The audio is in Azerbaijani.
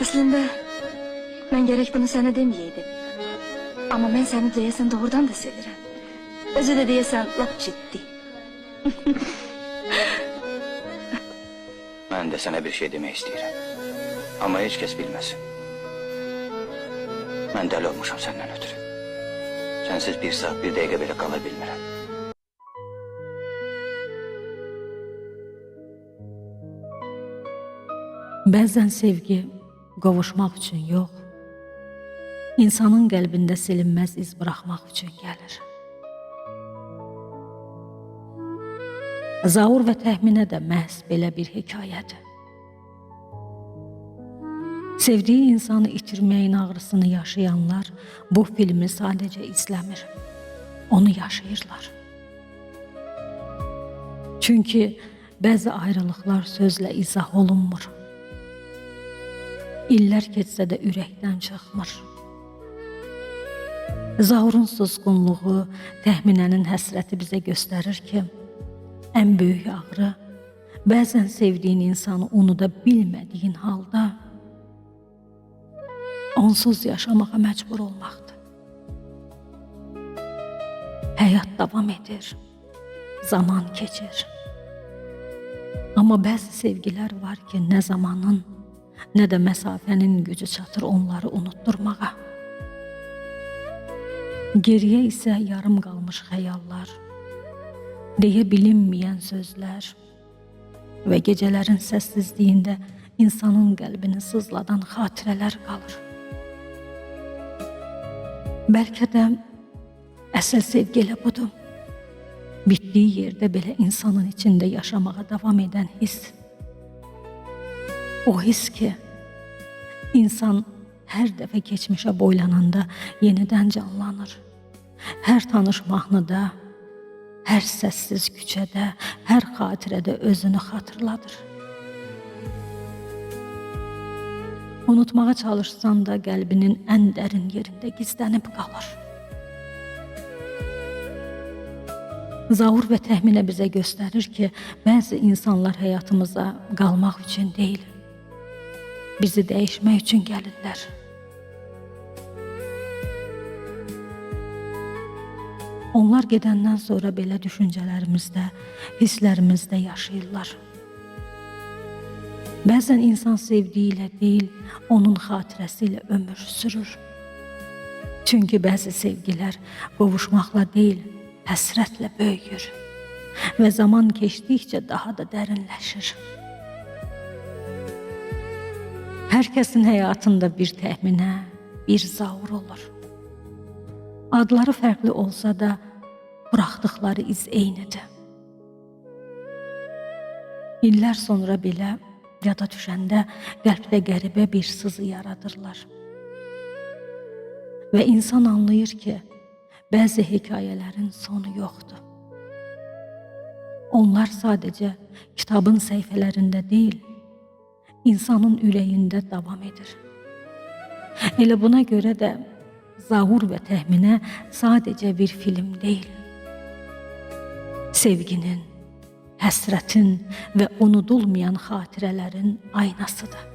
Aslında ben gerek bunu sana demeyeydim. Ama ben seni deyesen doğrudan da severim. Özü de deyesen lap ciddi. Ben de sana bir şey demek istedim. Ama hiç kes bilmesin. Ben deli olmuşum senden ötürü. Sensiz bir saat bir dakika bile kalabilmirəm. Bəzən sevgi qovuşmaq üçün yox, insanın qəlbində silinməz iz bıraxmaq üçün gəlir. Zaur və təxminə də məhz belə bir hekayədir. Sevdiği insanı itirməyin ağrısını yaşayanlar bu filmi sadəcə izləmir, onu yaşayırlar. Çünki bəzi ayrılıqlar sözlə izah olunmur. İllər keçsə də ürəkdən çıxmır. Zaurun susqunluğu, təxminənin həsrəti bizə göstərir ki, ən böyük ağrı bəzən sevdiyin insanı unuda bilmədiyin halda onsuz yaşamağa məcbur olmaqdır. Həyat davam edir, zaman keçir. Amma bəzi sevgilər var ki, nə zamanın, nə də məsafənin gücü çatır onları unutturmağa. Geriyə isə yarım qalmış xəyallar, deyə bilinməyən sözlər və gecələrin səssizliyində insanın qəlbini sızladan xatirələr qalır. Bəlkə də əsl sevgi elə budur. Bitdiyi yerdə belə insanın içində yaşamağa davam edən hiss. O his ki, insan hər dəfə keçmişə boylananda yenidən canlanır. Hər tanış mahnıda, hər səssiz küçədə, hər xatirədə özünü xatırladır. Unutmağa çalışsan da qəlbinin ən dərin yerində gizlənib qalır. Zaur və təxminə bizə göstərir ki, bəzi insanlar həyatımıza qalmaq üçün deyil, bizi dəyişmək üçün gəlirlər. Onlar gedəndən sonra belə düşüncələrimizdə, hisslərimizdə yaşayırlar. Bəzən insan sevdiyi ilə deyil, onun xatirəsi ilə ömür sürür. Çünki bəzi sevgilər qovuşmaqla deyil, həsrətlə böyüyür və zaman keçdikcə daha da dərinləşir. Hər kəsin həyatında bir təxminə, bir zaur olur. Adları fərqli olsa da buraxdıqları iz eynidir. İllər sonra belə yada düşəndə qəlbdə qəribə bir sızı yaradırlar. Və insan anlayır ki, bəzi hekayələrin sonu yoxdur. Onlar sadəcə kitabın səhifələrində deyil, insanın ürəyində davam edir. Elə buna görə də Zaur və təxminə sadəcə bir film deyil. Sevginin, həsrətin və unudulmayan xatirələrin aynasıdır.